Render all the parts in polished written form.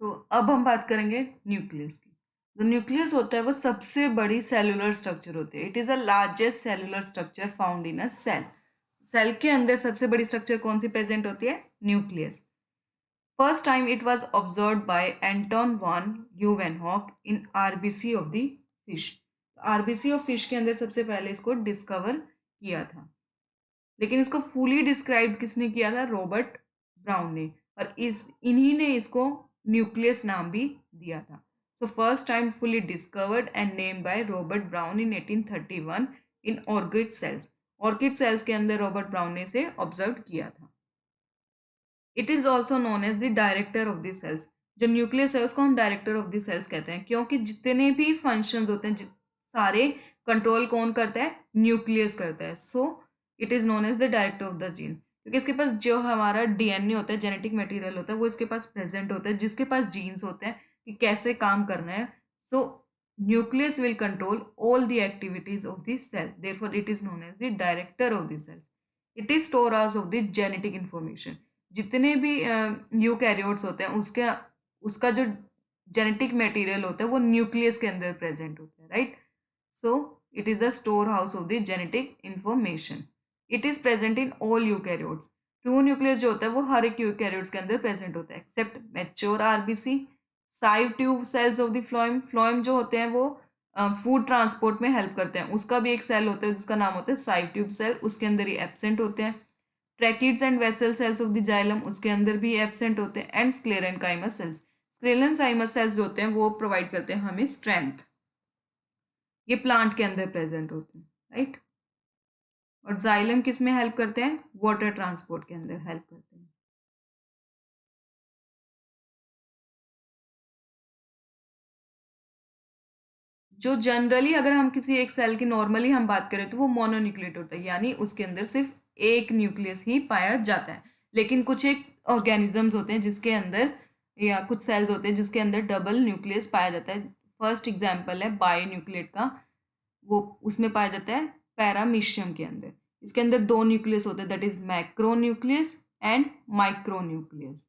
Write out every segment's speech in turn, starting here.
तो अब हम बात करेंगे न्यूक्लियस की। जो न्यूक्लियस होता है वो सबसे बड़ी सेलुलर स्ट्रक्चर होती है। It is the largest cellular structure found in a cell. Cell के अंदर सबसे बड़ी स्ट्रक्चर कौन सी प्रेजेंट होती है? Nucleus. First time it was observed bye Anton von Leeuwenhoek in RBC of the fish. RBC of fish के अंदर सबसे पहले इसको डिस्कवर किया था, लेकिन इसको फुली डिस्क्राइब किसने किया था? रॉबर्ट ब्राउन ने। और इस इन्हीं ने इसको न्यूक्लियस नाम भी दिया था। So first time fully discovered and named by Robert Brown in 1831 in orchid cells. Orchid cells के अंदर रॉबर्ट ब्राउन ने इसे ऑब्जर्व किया था। It is also known as the director of the cells. जो न्यूक्लियस है उसको हम डायरेक्टर ऑफ द सेल्स कहते हैं, क्योंकि जितने भी फंक्शंस होते हैं सारे कंट्रोल कौन करता है? न्यूक्लियस करता है। So it is known as the director of the gene, क्योंकि इसके पास जो हमारा डीएनए होता है, जेनेटिक मटेरियल होता है, वो इसके पास प्रेजेंट होता है, जिसके पास जीन्स होते हैं कि कैसे काम करना है। So nucleus will control all the activities of the cell, therefore it is known as the director of the cell. It is storage of the genetic information. जितने भी यूकैरियोट्स होते हैं उसके उसका जो जेनेटिक मटेरियल होता है वो न्यूक्लियस के अंदर प्रेजेंट होता है, right? So it is the store house of the genetic information. It is present in all eukaryotes. True nucleus जो होता है वो हर एक यूकैरियोट्स के अंदर प्रेजेंट होता है except mature RBC. Sieve tube cells of the phloem. Phloem जो होते हैं वो फूड ट्रांसपोर्ट में हेल्प करते हैं। उसका भी एक सेल होता है जिसका नाम होता है साइव ट्यूब सेल, उसके अंदर ही एब्सेंट होते हैं। Tracheids and vessel cells of the xylem, उसके अंदर भी एब्सेंट होते हैं। And sclerenchymas cells. Sclerenchymas cells जो होते हैं वो प्रोवाइड करते हैं हमें स्ट्रेंथ। ये प्लांट के अंदर प्रेजेंट होते हैं, राइट? और जाइलम किस में हेल्प करते हैं? वाटर ट्रांसपोर्ट के अंदर हेल्प करते हैं। जो जनरली अगर हम किसी एक सेल की नॉर्मली हम बात करें तो वो मोनोन्यूक्लिएट होता है, यानी उसके अंदर सिर्फ एक न्यूक्लियस ही पाया जाता है। लेकिन कुछ एक ऑर्गेनिजम्स होते हैं जिसके अंदर, या कुछ सेल्स होते हैं जिसके अंदर डबल न्यूक्लियस पाया जाता है। फर्स्ट एग्जांपल है बायोन्यूक्लिएट का, वो उसमें पाया जाता है पैरामीशियम के अंदर। इसके अंदर दो न्यूक्लियस होते हैं, that is macronucleus and micronucleus.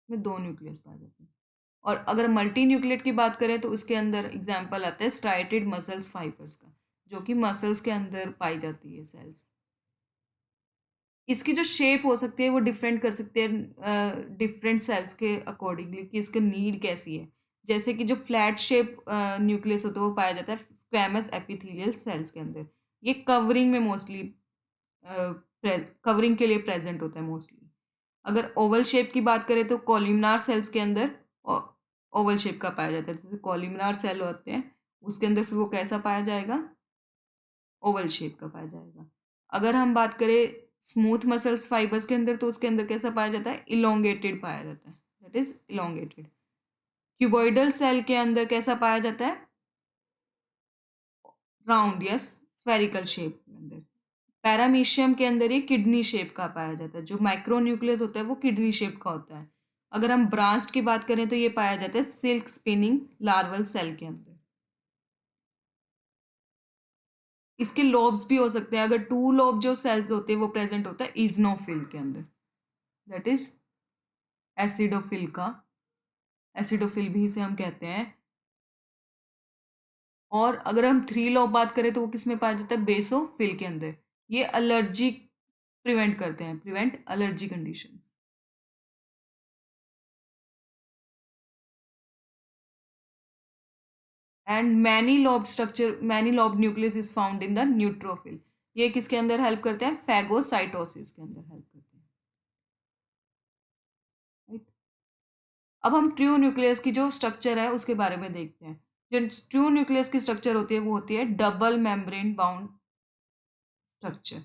में दो न्यूक्लियस पाए जाते हैं। और अगर मल्टी न्यूक्लिएट की बात करें तो उसके अंदर एग्जाम्पल आता है स्ट्राइटेड मसल्स फाइबर्स का, जो कि मसल्स के अंदर पाई जाती है सेल्स। इसकी जो शेप हो सकती है वो डिफरेंट कर सकते हैं डिफरेंट सेल्स के अकॉर्डिंगली कि इसकी नीड कैसी है। जैसे कि जो फ्लैट शेप न्यूक्लियस होता है वो पाया जाता है स्क्वैमस एपिथेलियल सेल्स के अंदर। ये कवरिंग में मोस्टली कवरिंग के लिए प्रेजेंट होता है मोस्टली। अगर ओवल शेप की बात करें तो कॉलमनार सेल्स के अंदर ओवल शेप का पाया जाता है। जैसे कॉलमनार सेल होते हैं उसके अंदर फिर वो कैसा पाया जाएगा? ओवल शेप का पाया जाएगा। अगर हम बात करें स्मूथ मसल्स फाइबर्स के अंदर तो उसके अंदर कैसा पाया जाता है? इलोंगेटेड पाया जाता है, that is elongated. Cuboidal cell के अंदर कैसा पाया जाता है? राउंड या स्फेरिकल शेप के अंदर। पैरामीशियम के अंदर ही किडनी शेप का पाया जाता है। जो माइक्रोन्यूक्लियस होता है वो किडनी शेप का होता है। अगर हम ब्रांच की बात करें तो ये पाया जाता है सिल्क स्पिनिंग लार्वल सेल के अंदर। इसके लोब्स भी हो सकते हैं। अगर टू लोब जो सेल्स होते हैं वो प्रेजेंट होता है इजनोफिल के अंदर, दैट इज एसिडोफिल का, एसिडोफिल भी इसे हम कहते हैं। और अगर हम थ्री लोब बात करें तो वो किस में पाया जाता है? बेसोफिल के अंदर। ये एलर्जी प्रिवेंट करते हैं, prevent allergy conditions. And many lobe structure, many lobe nucleus is found in the neutrophil. ये किसके अंदर हेल्प करते हैं? फैगोसाइटोसिस के अंदर हेल्प करते हैं, राइट? अब हम ट्रू न्यूक्लियस की जो स्ट्रक्चर है उसके बारे में देखते हैं। जो ट्रू न्यूक्लियस की स्ट्रक्चर होती है वो होती है डबल मेम्ब्रेन बाउंड स्ट्रक्चर।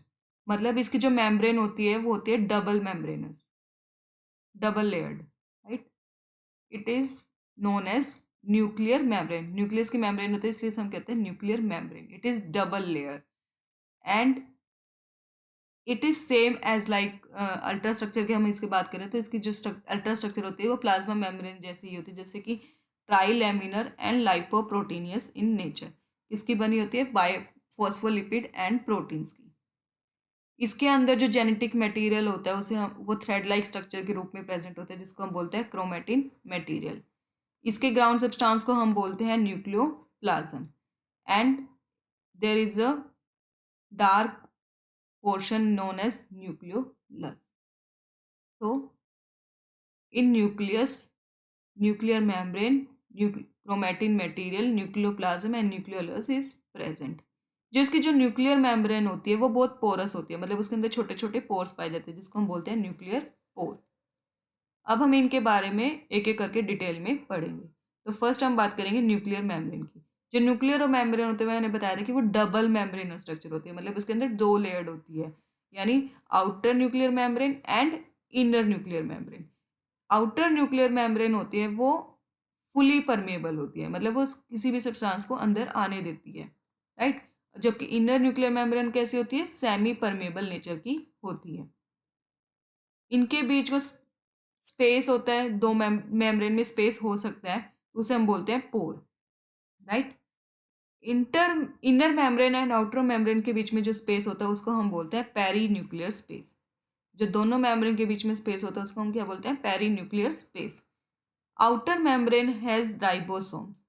मतलब इसकी जो मेम्ब्रेन होती है वो होती है double membranous, double layered, right? It is known as nuclear membrane. Nucleus की मेम्ब्रेन होती है इसलिए हम कहते हैं nuclear membrane. It is double layer and it is same as like ultra structure की हम इसकी बात करें तो इसकी जो अल्ट्रा स्ट्रक्चर होती है वो प्लाज्मा मेम्ब्रेन जैसी ही होती है, जैसे कि ट्राइलेमिनर एंड लाइपोप्रोटीनियस इन नेचर। इसकी बनी होती है बायो फॉस्फोलिपिड एंड प्रोटीन्स की। इसके अंदर जो जेनेटिक मटेरियल होता है उसे हम वो थ्रेड लाइक स्ट्रक्चर के रूप में प्रेजेंट होता है, जिसको हम बोलते हैं क्रोमेटिन मटेरियल। इसके ग्राउंड सब्सटेंस को हम बोलते हैं nucleoplasm. And there is a dark portion known as nucleolus. तो इन nucleus, nuclear membrane, chromatin material, nucleoplasm and nucleolus is present। जो इसकी जो न्यूक्लियर मेम्ब्रेन होती है वो बहुत पोरस होती है, मतलब उसके अंदर छोटे छोटे पोर्स पाए जाते हैं, जिसको हम बोलते हैं न्यूक्लियर पोर। अब हम इनके बारे में एक एक करके डिटेल में पढ़ेंगे। तो फर्स्ट हम बात करेंगे न्यूक्लियर मेम्ब्रेन की। जो न्यूक्लियर मेम्ब्रेन होते हैं, मैंने बताया था कि वो डबल मेम्ब्रेन स्ट्रक्चर होती है, मतलब उसके अंदर दो लेयर्ड होती है, यानी outer nuclear membrane and inner nuclear membrane. Outer nuclear membrane होती है वो फुली परमेबल होती है, मतलब वो किसी भी सब्सटेंस को अंदर आने देती है, राइट। जबकि इनर न्यूक्लियर मेम्ब्रेन कैसी होती है, सेमी परमेबल नेचर की होती है। इनके बीच जो स्पेस होता है, दो मेम्ब्रेन में स्पेस हो सकता है, उसे हम बोलते हैं pore, right. Inner membrane and outer membrane के बीच में जो स्पेस होता है उसको हम बोलते हैं पेरी न्यूक्लियर स्पेस। जो दोनों मेम्ब्रेन के बीच में स्पेस होता है उसको हम क्या बोलते हैं, perinuclear space. Outer membrane has ribosomes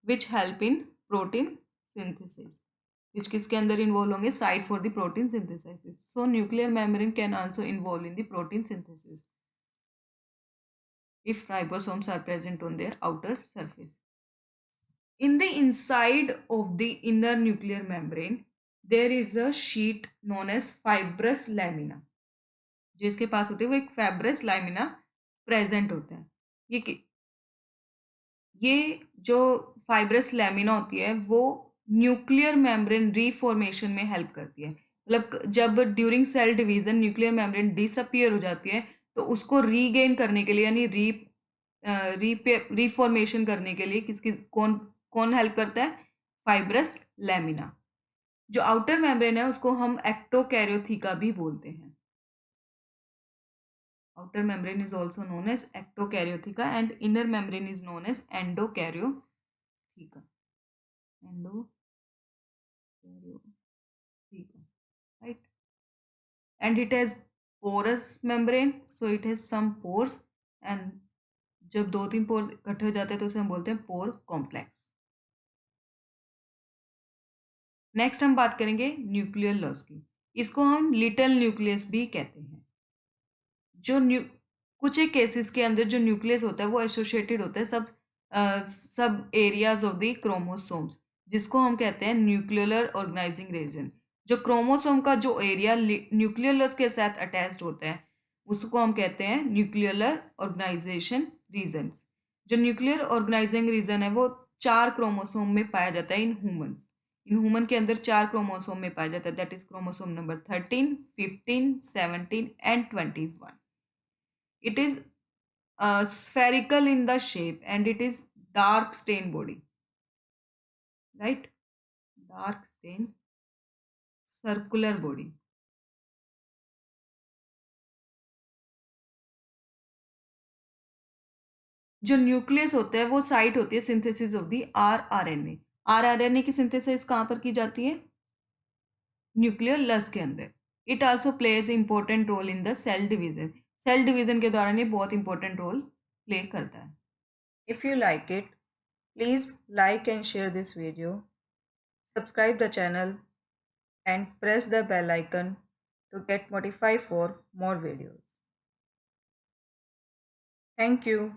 which help in protein synthesis, which किसके अंदर इन्वॉल्व होंगे, site for the protein synthesis। So nuclear membrane can also involve in the protein synthesis if ribosomes are present on their outer surface. In the inside of the inner nuclear membrane there is a sheet known as fibrous lamina। जो इसके पास होते हैं वो एक fibrous lamina present होता है। ये जो फाइब्रस लैमिना होती है वो न्यूक्लियर मेम्ब्रेन रीफॉर्मेशन में हेल्प करती है, मतलब जब during cell division nuclear membrane disappear हो जाती है तो उसको रीगेन करने के लिए, यानी रीफॉर्मेशन करने के लिए किसकी कौन कौन हेल्प करता है, फाइब्रस लैमिना। जो आउटर मेम्ब्रेन है उसको हम एक्टोकैरियोथिका भी बोलते हैं। Outer membrane is also known as ectokaryotheca and inner membrane is known as endokaryotheca। Endokaryotheca, right? And it has porous membrane, so it has some pores, and जब दो तीन पोर्स इकट्ठे हो जाते हैं तो उसे हम बोलते हैं पोर कॉम्प्लेक्स। नेक्स्ट हम बात करेंगे न्यूक्लियोलस की। इसको हम लिटिल न्यूक्लियस भी कहते हैं। जो कुछ एक केसेस के अंदर जो न्यूक्लियस होता है वो एसोसिएटेड होता है सब एरियाज ऑफ द क्रोमोसोम्स, जिसको हम कहते हैं न्यूक्लियोलर ऑर्गेनाइजिंग रीजन। जो क्रोमोसोम का जो एरिया न्यूक्लियोलस के साथ अटैच्ड होता है उसको हम कहते हैं न्यूक्लियोलर ऑर्गेनाइजेशन रीजन। जो न्यूक्लियर ऑर्गेनाइजिंग रीजन है वो 4 क्रोमोसोम में पाया जाता है इन ह्यूमंस। इन ह्यूमन के अंदर 4 क्रोमोसोम में पाया जाता है, that is chromosome number 13, 15, 17 and 21। It is spherical in the shape and it is dark stain body, right? Dark stain circular body। जो न्यूक्लियस होता है वो साइट होती है synthesis of the rRNA. RRNA की सिंथेसिस कहाँ पर की जाती है, न्यूक्लियोलस के अंदर। It also plays important role in the cell division. Cell division के दौरान ये बहुत इंपॉर्टेंट रोल प्ले करता है। If you like it, please like and share this video, subscribe the channel and press the bell icon to get notified for more videos. Thank you.